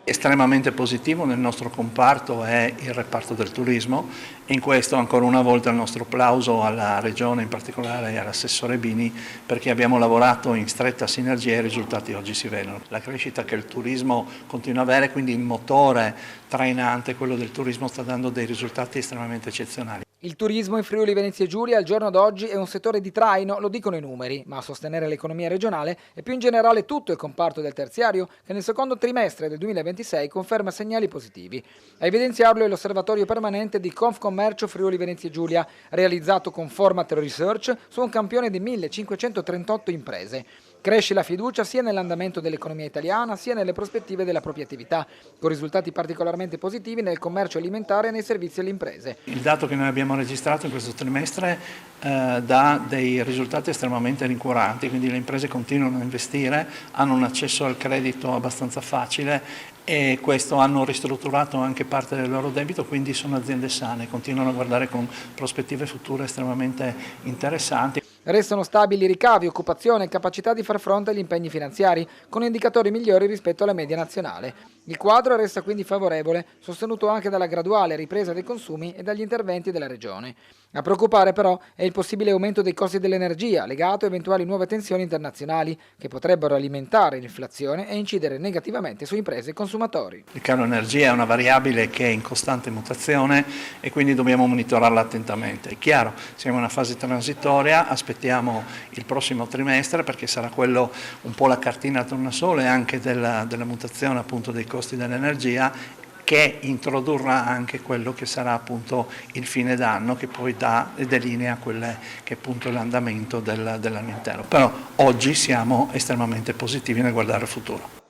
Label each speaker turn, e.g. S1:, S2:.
S1: Estremamente positivo nel nostro comparto è il reparto del turismo e in questo ancora una volta il nostro plauso alla Regione, in particolare all'assessore Bini, perché abbiamo lavorato in stretta sinergia e i risultati oggi si vedono. La crescita che il turismo continua ad avere, quindi il motore trainante, quello del turismo, sta dando dei risultati estremamente eccezionali.
S2: Il turismo in Friuli Venezia Giulia al giorno d'oggi è un settore di traino, lo dicono i numeri, ma a sostenere l'economia regionale e più in generale tutto il comparto del terziario che nel secondo trimestre del 2026 conferma segnali positivi. A evidenziarlo è l'osservatorio permanente di Confcommercio Friuli Venezia Giulia, realizzato con Format Research su un campione di 1538 imprese. Cresce la fiducia sia nell'andamento dell'economia italiana sia nelle prospettive della propria attività, con risultati particolarmente positivi nel commercio alimentare e nei servizi alle imprese.
S1: Il dato che noi abbiamo registrato in questo trimestre dà dei risultati estremamente rincuoranti, quindi le imprese continuano a investire, hanno un accesso al credito abbastanza facile e questo hanno ristrutturato anche parte del loro debito, quindi sono aziende sane, continuano a guardare con prospettive future estremamente interessanti.
S2: Restano stabili ricavi, occupazione e capacità di far fronte agli impegni finanziari, con indicatori migliori rispetto alla media nazionale. Il quadro resta quindi favorevole, sostenuto anche dalla graduale ripresa dei consumi e dagli interventi della Regione. A preoccupare però è il possibile aumento dei costi dell'energia, legato a eventuali nuove tensioni internazionali, che potrebbero alimentare l'inflazione e incidere negativamente su imprese e consumatori.
S1: Il caro energia è una variabile che è in costante mutazione e quindi dobbiamo monitorarla attentamente. È chiaro, siamo in una fase transitoria, aspettiamo il prossimo trimestre perché sarà quello un po' la cartina tornasole anche della mutazione appunto dei costi dell'energia, che introdurrà anche quello che sarà appunto il fine d'anno, che poi dà e delinea quelle che è appunto l'andamento dell'anno intero. Però oggi siamo estremamente positivi nel guardare al futuro.